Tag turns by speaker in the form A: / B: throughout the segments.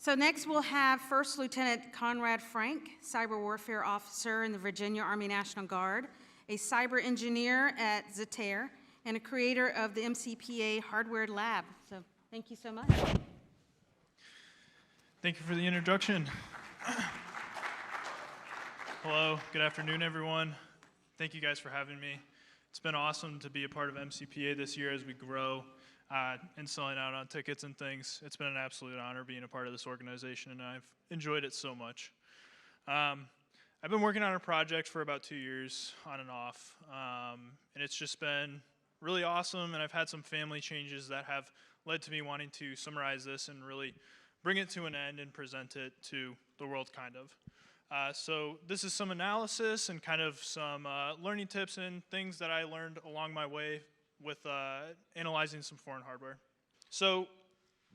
A: So next we'll have First Lieutenant Conrad Franke, Cyber Warfare Officer in the Virginia Army National Guard, a cyber engineer at Zatere, and a creator of the MCPA Hardware Lab. So thank you so much.
B: Thank you for the introduction. Hello, good afternoon, everyone. Thank you guys for having me. It's been awesome to be a part of MCPA this year as we grow and selling out on tickets and things. It's been an absolute honor being a part of this organization, and I've enjoyed it so much. I've been working on a project for about 2 years, on and off, and it's just been really awesome, and I've had some family changes that have led to me wanting to summarize this and really bring it to an end and present it to the world, kind of. So this is some analysis and kind of some learning tips and things that I learned along my way with analyzing some foreign hardware. So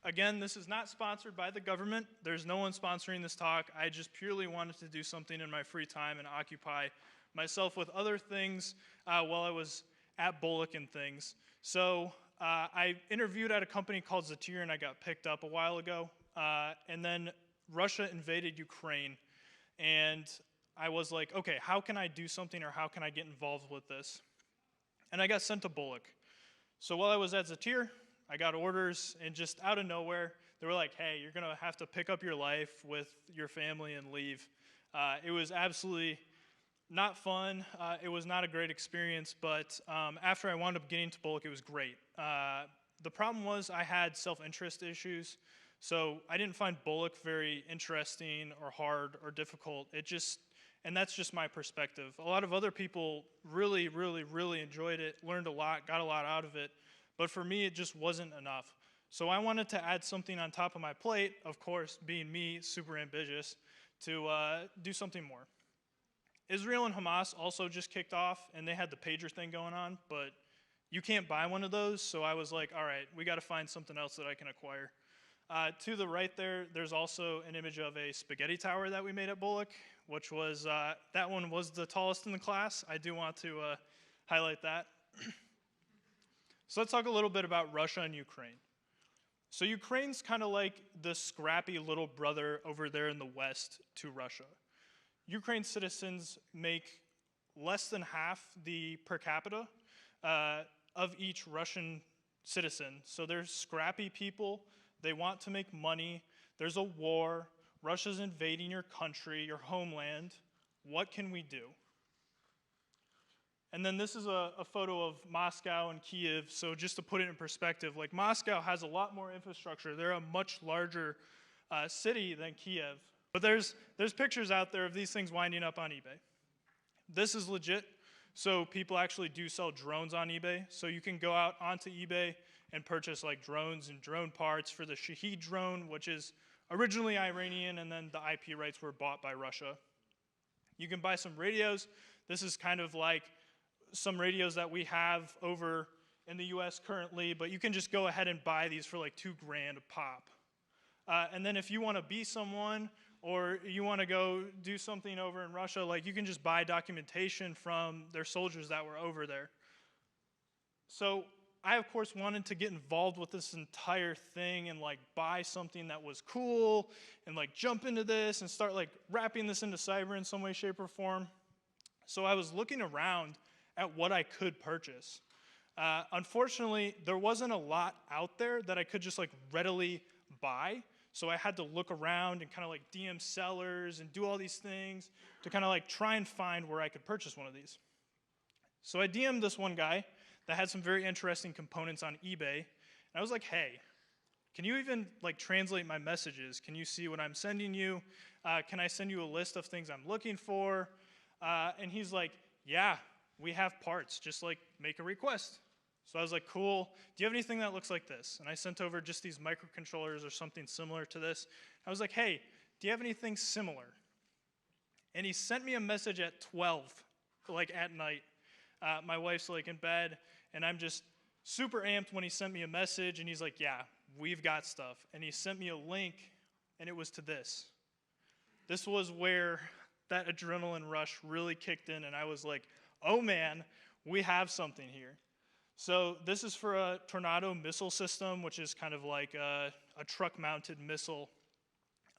B: again, this is not sponsored by the government. There's no one sponsoring this talk. I just purely wanted to do something in my free time and occupy myself with other things while I was at Bullock and things. So I interviewed at a company called Zatere, and I got picked up a while ago. And then Russia invaded Ukraine. And I was like, okay, how can I do something, or how can I get involved with this? And I got sent to Bullock. So while I was at Zatere, I got orders, and just out of nowhere, they were like, hey, you're going to have to pick up your life with your family and leave. It was absolutely not fun. It was not a great experience, but after I wound up getting to Bullock, it was great. The problem was I had self-interest issues. So I didn't find Bullock very interesting or hard or difficult. And that's just my perspective. A lot of other people really, really, really enjoyed it, learned a lot, got a lot out of it. But for me, it just wasn't enough. So I wanted to add something on top of my plate, of course, being me, super ambitious, to do something more. Israel and Hamas also just kicked off, and they had the pager thing going on, but you can't buy one of those. So I was like, all right, we got to find something else that I can acquire. To the right there, there's also an image of a spaghetti tower that we made at Bullock, which was, that one was the tallest in the class. I do want to highlight that. So let's talk a little bit about Russia and Ukraine. So Ukraine's kind of like the scrappy little brother over there in the west to Russia. Ukraine citizens make less than half the per capita of each Russian citizen. So they're scrappy people. They want to make money. There's a war. Russia's invading your country, your homeland. What can we do? And then this is a photo of Moscow and Kiev. So just to put it in perspective, like Moscow has a lot more infrastructure. They're a much larger city than Kiev. But there's pictures out there of these things winding up on eBay. This is legit. So people actually do sell drones on eBay. So you can go out onto eBay and purchase like drones and drone parts for the Shahed drone, which is originally Iranian, and then the IP rights were bought by Russia. You can buy some radios. This is kind of like some radios that we have over in the US currently, but you can just go ahead and buy these for like $2 grand a pop. And then if you want to be someone, or you want to go do something over in Russia, like you can just buy documentation from their soldiers that were over there. So I, of course, wanted to get involved with this entire thing and like buy something that was cool and like jump into this and start like wrapping this into cyber in some way, shape, or form. So I was looking around at what I could purchase. Unfortunately, there wasn't a lot out there that I could just like readily buy. So I had to look around and kind of like DM sellers and do all these things to kind of like try and find where I could purchase one of these. So I DM'd this one guy that had some very interesting components on eBay. And I was like, hey, can you even like translate my messages? Can you see what I'm sending you? Can I send you a list of things I'm looking for? And he's like, yeah, we have parts. Just like make a request. So I was like, cool. Do you have anything that looks like this? And I sent over just these microcontrollers or something similar to this. I was like, hey, do you have anything similar? And he sent me a message at 12, like at night. My wife's like in bed, and I'm just super amped when he sent me a message, and he's like, yeah, we've got stuff. And he sent me a link, and it was to this. This was where that adrenaline rush really kicked in, and I was like, oh man, we have something here. So this is for a Tornado missile system, which is kind of like a truck-mounted missile.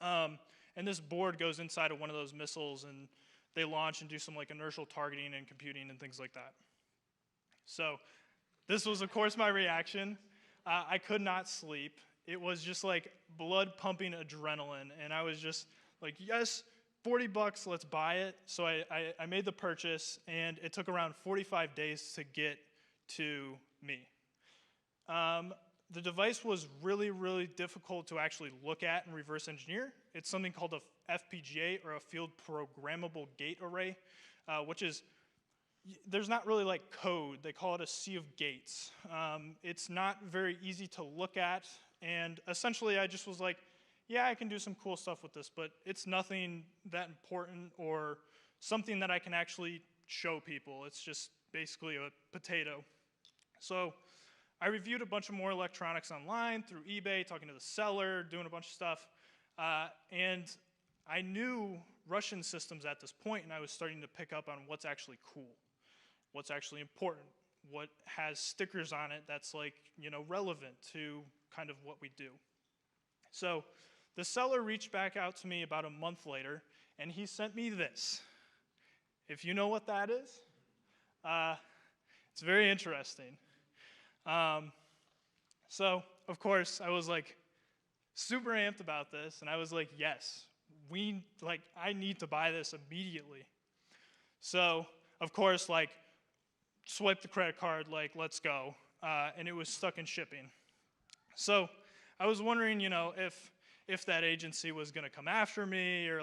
B: And this board goes inside of one of those missiles, and they launch and do some like inertial targeting and computing and things like that. So this was, of course, my reaction. I could not sleep. It was just like blood pumping adrenaline, and I was just like, yes, $40, let's buy it. So I made the purchase, and it took around 45 days to get to me. The device was really, really difficult to actually look at and reverse engineer. It's something called a FPGA, or a field programmable gate array, which is, there's not really like code. They call it a sea of gates. It's not very easy to look at, and essentially I just was like, yeah, I can do some cool stuff with this, but it's nothing that important or something that I can actually show people. It's just basically a potato. So I reviewed a bunch of more electronics online through eBay, talking to the seller, doing a bunch of stuff, and I knew Russian systems at this point, and I was starting to pick up on what's actually cool, what's actually important, what has stickers on it that's like, relevant to kind of what we do. So the seller reached back out to me about a month later, and he sent me this. If you know what that is, it's very interesting. So, of course, I was like super amped about this, and I was like, yes, I need to buy this immediately. So, of course, swipe the credit card, let's go, and it was stuck in shipping. So I was wondering, if that agency was going to come after me, or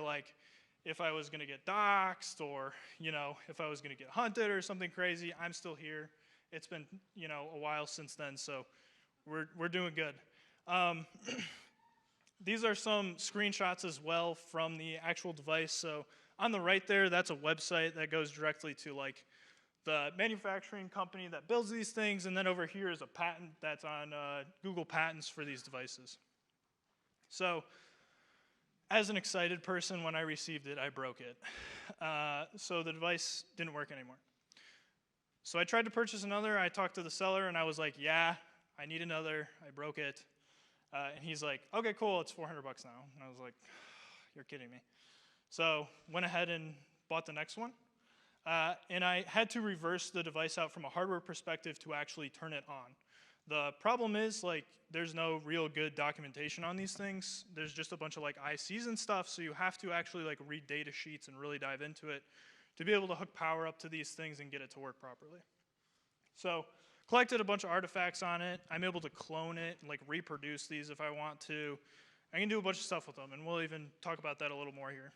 B: if I was going to get doxxed, or if I was going to get hunted or something crazy. I'm still here. It's been a while since then, so we're doing good. These are some screenshots as well from the actual device. So on the right there, that's a website that goes directly to the manufacturing company that builds these things, and then over here is a patent that's on Google Patents for these devices. So as an excited person, when I received it, I broke it. So the device didn't work anymore. So I tried to purchase another. I talked to the seller, and I was like, yeah, I need another. I broke it. And he's like, okay, cool, it's $400 now. And I was like, you're kidding me. So went ahead and bought the next one. And I had to reverse the device out from a hardware perspective to actually turn it on. The problem is, there's no real good documentation on these things. There's just a bunch of ICs and stuff, so you have to actually read data sheets and really dive into it to be able to hook power up to these things and get it to work properly. So collected a bunch of artifacts on it. I'm able to clone it and reproduce these if I want to. I can do a bunch of stuff with them, and we'll even talk about that a little more here.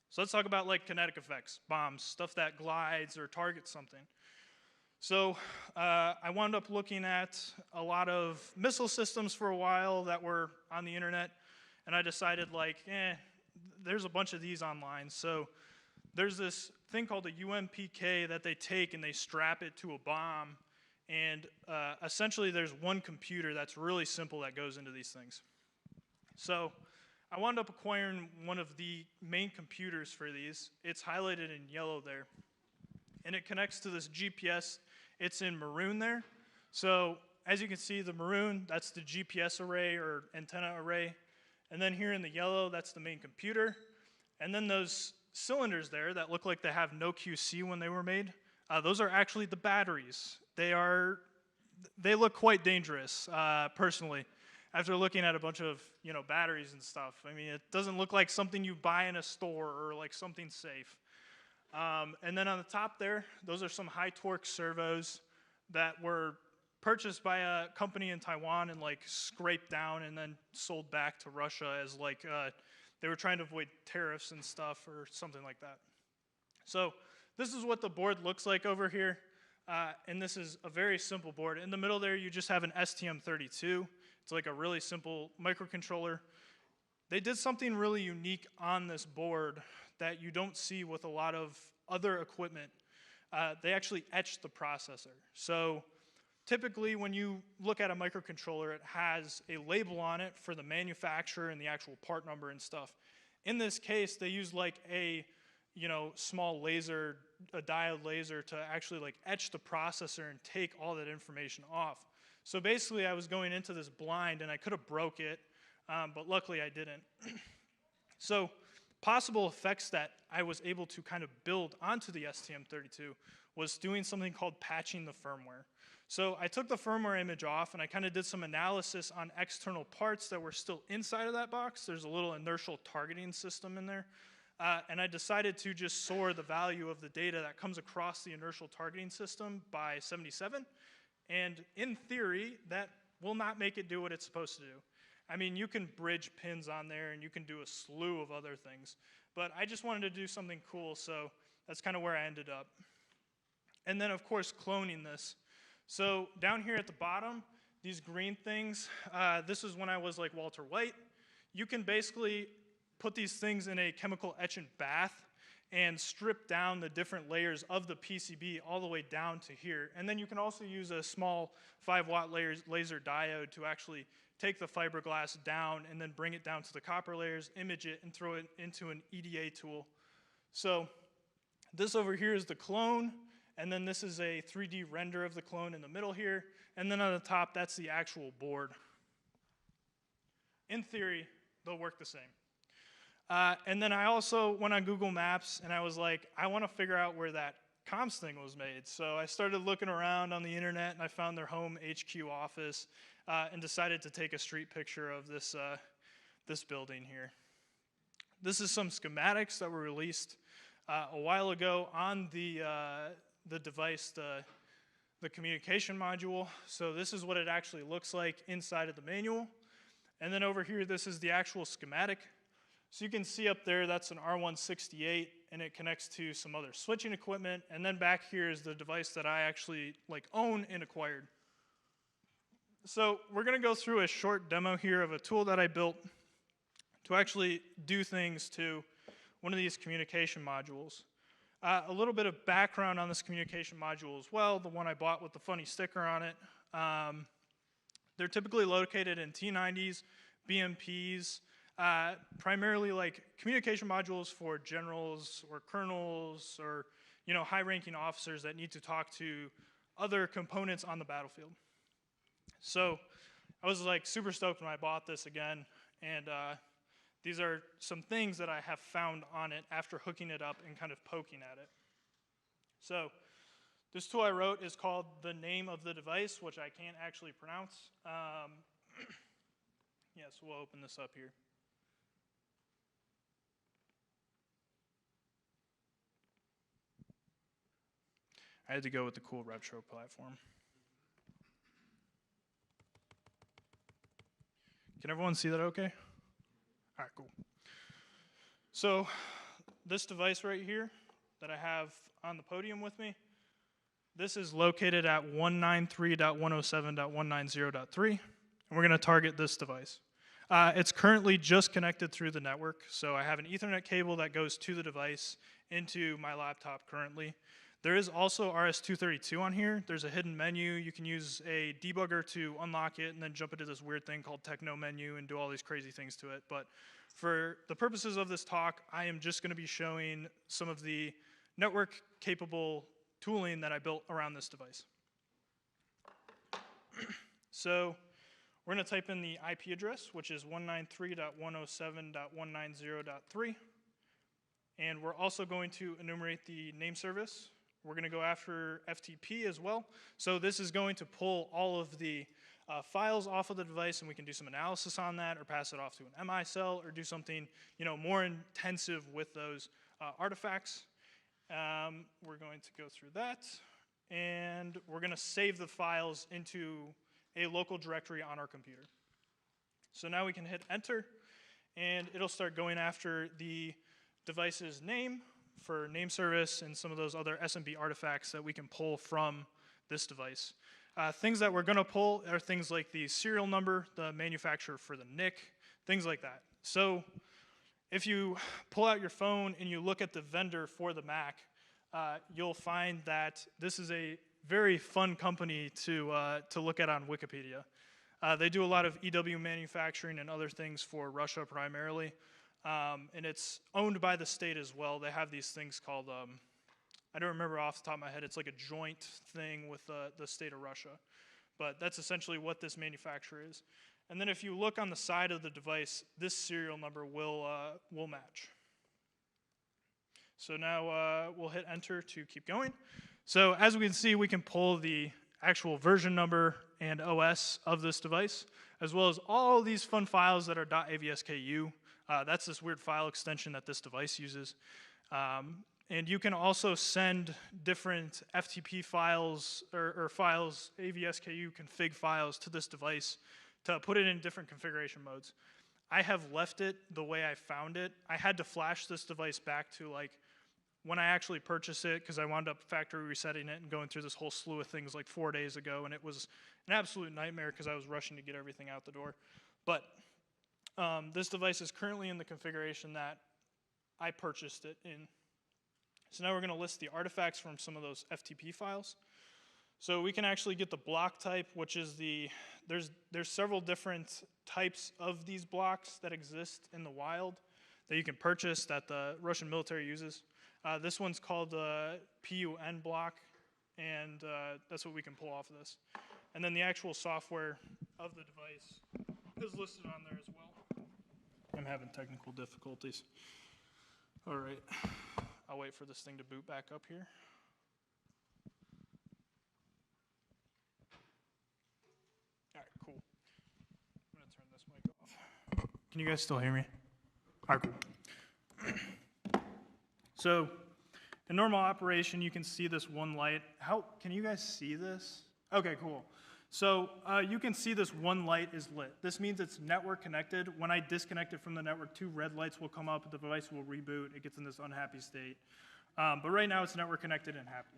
B: So let's talk about kinetic effects, bombs, stuff that glides or targets something. So I wound up looking at a lot of missile systems for a while that were on the internet, and I decided there's a bunch of these online. So there's this thing called a UMPK that they take and they strap it to a bomb, and essentially there's one computer that's really simple that goes into these things. So I wound up acquiring one of the main computers for these. It's highlighted in yellow there, and it connects to this GPS. It's in maroon there. So as you can see, the maroon, that's the GPS array or antenna array. And then here in the yellow, that's the main computer. And then those cylinders there that look like they have no QC when they were made, those are actually the batteries. They look quite dangerous, personally, after looking at a bunch of batteries and stuff. I mean, it doesn't look like something you buy in a store or something safe. And then on the top there, those are some high torque servos that were purchased by a company in Taiwan and scraped down and then sold back to Russia as they were trying to avoid tariffs and stuff or something like that. So this is what the board looks like over here. And this is a very simple board. In the middle there, you just have an STM32. It's a really simple microcontroller. They did something really unique on this board that you don't see with a lot of other equipment. They actually etched the processor. So typically when you look at a microcontroller, it has a label on it for the manufacturer and the actual part number and stuff. In this case, they used a small laser, a diode laser, to actually etch the processor and take all that information off. So basically I was going into this blind, and I could have broke it. but luckily I didn't. So possible effects that I was able to kind of build onto the STM32 was doing something called patching the firmware. So I took the firmware image off and I kind of did some analysis on external parts that were still inside of that box. There's a little inertial targeting system in there. And I decided to just soar the value of the data that comes across the inertial targeting system by 77. And in theory, that will not make it do what it's supposed to do. I mean, you can bridge pins on there and you can do a slew of other things. But I just wanted to do something cool, so that's kind of where I ended up. And then, of course, cloning this. So down here at the bottom, these green things, this is when I was like Walter White. You can basically put these things in a chemical etchant bath and strip down the different layers of the PCB all the way down to here. And then you can also use a small 5-watt laser diode to actually take the fiberglass down and then bring it down to the copper layers, image it, and throw it into an EDA tool. So this over here is the clone, and then this is a 3D render of the clone in the middle here, and then on the top, that's the actual board. In theory, they'll work the same. And then I also went on Google Maps, and I was like, I want to figure out where that comms thing was made. So I started looking around on the internet, and I found their home HQ office, and decided to take a street picture of this, this building here. This is some schematics that were released a while ago on the device, the communication module. So this is what it actually looks like inside of the manual. And then over here, this is the actual schematic. So you can see up there, that's an R168, and it connects to some other switching equipment. And then back here is the device that I actually own and acquired. So we're going to go through a short demo here of a tool that I built to actually do things to one of these communication modules. A little bit of background on this communication module as well, the one I bought with the funny sticker on it. They're typically located in T90s, BMPs, primarily communication modules for generals or colonels or high-ranking officers that need to talk to other components on the battlefield. So I was super stoked when I bought this again, and these are some things that I have found on it after hooking it up and kind of poking at it. So this tool I wrote is called the name of the device, which I can't actually pronounce. Yes, we'll open this up here. I had to go with the cool retro platform. Can everyone see that okay? All right, cool. So this device right here that I have on the podium with me, this is located at 193.107.190.3, and we're going to target this device. It's currently just connected through the network, so I have an Ethernet cable that goes to the device into my laptop currently. There is also RS-232 on here. There's a hidden menu. You can use a debugger to unlock it and then jump into this weird thing called Techno menu and do all these crazy things to it. But for the purposes of this talk, I am just going to be showing some of the network-capable tooling that I built around this device. So we're going to type in the IP address, which is 193.107.190.3. And we're also going to enumerate the name service. We're going to go after FTP as well. So this is going to pull all of the files off of the device, and we can do some analysis on that, or pass it off to an MI cell, or do something more intensive with those artifacts. We're going to go through that, and we're going to save the files into a local directory on our computer. So now we can hit enter, and it'll start going after the device's name for name service and some of those other SMB artifacts that we can pull from this device. Things that we're going to pull are things like the serial number, the manufacturer for the NIC, things like that. So if you pull out your phone and you look at the vendor for the Mac, you'll find that this is a very fun company to look at on Wikipedia. They do a lot of EW manufacturing and other things for Russia primarily. And it's owned by the state as well. They have these things called, I don't remember off the top of my head, it's like a joint thing with the state of Russia. But that's essentially what this manufacturer is. And then if you look on the side of the device, this serial number will match. So now we'll hit enter to keep going. So as we can see, we can pull the actual version number and OS of this device, as well as all these fun files that are .avsku. That's this weird file extension that this device uses. And you can also send different FTP files or files, avsku config files to this device to put it in different configuration modes. I have left it the way I found it. I had to flash this device back to like when I actually purchased it because I wound up factory resetting it and going through this whole slew of things like 4 days ago, and it was an absolute nightmare because I was rushing to get everything out the door. But this device is currently in the configuration that I purchased it in. So now we're going to list the artifacts from some of those FTP files. So we can actually get the block type, which is there's several different types of these blocks that exist in the wild that you can purchase that the Russian military uses. This one's called the PUN block, and that's what we can pull off of this. And then the actual software of the device is listed on there as well. I'm having technical difficulties. All right, I'll wait for this thing to boot back up here. All right, cool. I'm gonna turn this mic off. Can you guys still hear me? All right, cool. So, in normal operation, you can see this one light. Can you guys see this? Okay, cool. So, you can see this one light is lit. This means it's network connected. When I disconnect it from the network, 2 red lights will come up, the device will reboot, it gets in this unhappy state. But right now, it's network connected and happy.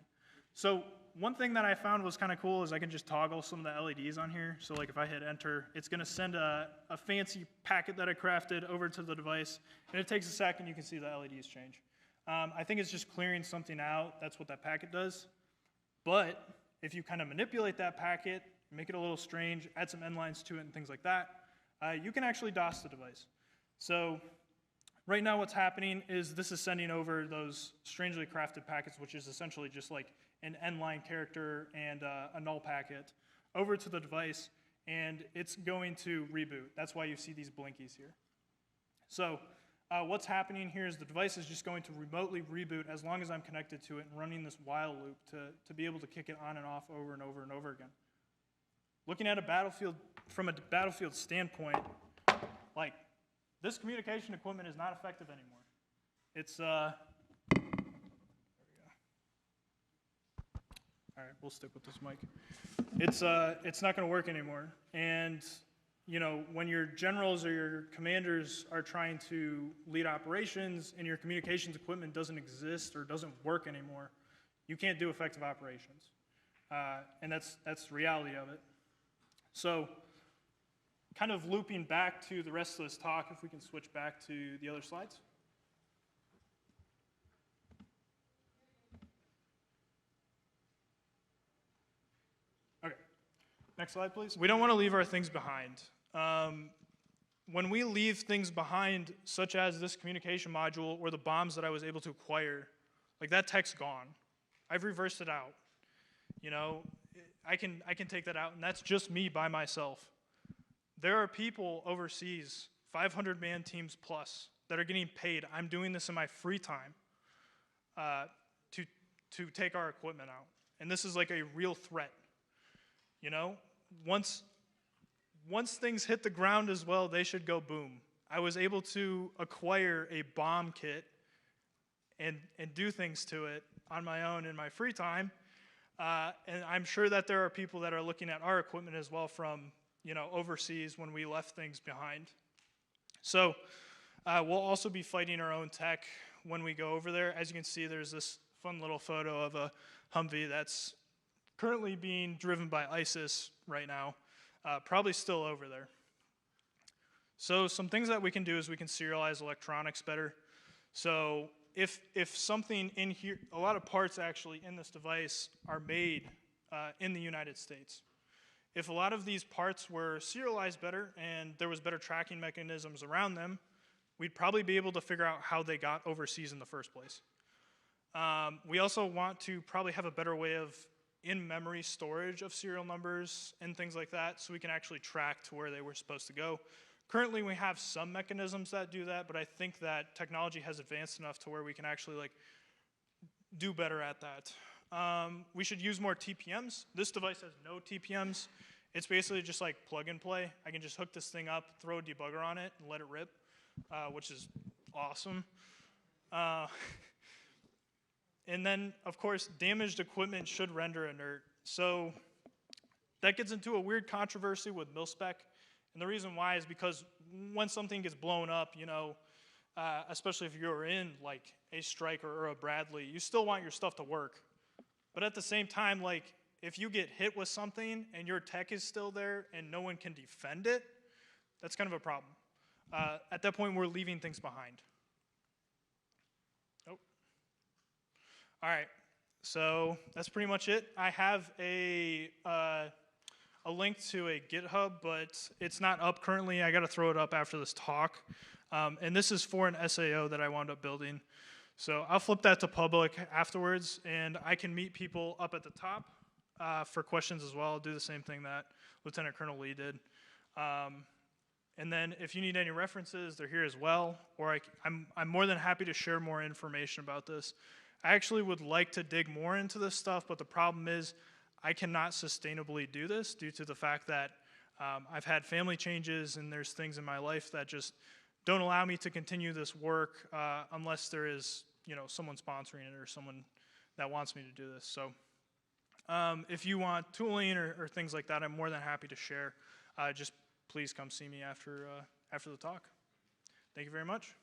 B: So, one thing that I found was kind of cool is I can just toggle some of the LEDs on here. So, like if I hit enter, it's going to send a fancy packet that I crafted over to the device, and it takes a second, you can see the LEDs change. I think it's just clearing something out. That's what that packet does. But if you kind of manipulate that packet, make it a little strange, add some end lines to it and things like that, you can actually DOS the device. So right now what's happening is this is sending over those strangely crafted packets, which is essentially just like an end line character and a null packet, over to the device, and it's going to reboot. That's why you see these blinkies here. So what's happening here is the device is just going to remotely reboot as long as I'm connected to it and running this while loop to be able to kick it on and off over and over and over again. Looking at a battlefield, from a battlefield standpoint, like, this communication equipment is not effective anymore. It's, there we go. All right, we'll stick with this mic. It's not going to work anymore. And you know, when your generals or your commanders are trying to lead operations and your communications equipment doesn't exist or doesn't work anymore, you can't do effective operations. And that's the reality of it. So, kind of looping back to the rest of this talk, if we can switch back to the other slides. Okay, next slide, please. We don't want to leave our things behind. When we leave things behind, such as this communication module or the bombs that I was able to acquire, like that tech's gone. I've reversed it out. You know, I can take that out, and that's just me by myself. There are people overseas, 500-man teams plus, that are getting paid. I'm doing this in my free time to take our equipment out. And this is like a real threat. You know, once things hit the ground as well, they should go boom. I was able to acquire a bomb kit and do things to it on my own in my free time. And I'm sure that there are people that are looking at our equipment as well from, you know, overseas when we left things behind. So we'll also be fighting our own tech when we go over there. As you can see, there's this fun little photo of a Humvee that's currently being driven by ISIS right now, probably still over there. So some things that we can do is we can serialize electronics better. So if something in here, a lot of parts actually in this device are made in the United States. If a lot of these parts were serialized better and there was better tracking mechanisms around them, we'd probably be able to figure out how they got overseas in the first place. We also want to probably have a better way of in-memory storage of serial numbers and things like that, so we can actually track to where they were supposed to go. Currently, we have some mechanisms that do that, but I think that technology has advanced enough to where we can actually like do better at that. We should use more TPMs. This device has no TPMs. It's basically just like plug and play. I can just hook this thing up, throw a debugger on it, and let it rip, which is awesome. And then, of course, damaged equipment should render inert. So that gets into a weird controversy with mil-spec. And the reason why is because when something gets blown up, you know, especially if you're in like a Stryker or a Bradley, you still want your stuff to work. But at the same time, like if you get hit with something and your tech is still there and no one can defend it, that's kind of a problem. At that point, we're leaving things behind. Oh. All right, so that's pretty much it. I have a link to a GitHub, but it's not up currently. I got to throw it up after this talk. And this is for an SAO that I wound up building. So I'll flip that to public afterwards, and I can meet people up at the top for questions as well. I'll do the same thing that Lieutenant Colonel Lee did. And then if you need any references, they're here as well. Or I'm more than happy to share more information about this. I actually would like to dig more into this stuff, but the problem is I cannot sustainably do this due to the fact that I've had family changes and there's things in my life that just don't allow me to continue this work unless there is, you know, someone sponsoring it or someone that wants me to do this. So if you want tooling or things like that, I'm more than happy to share. Just please come see me after the talk. Thank you very much.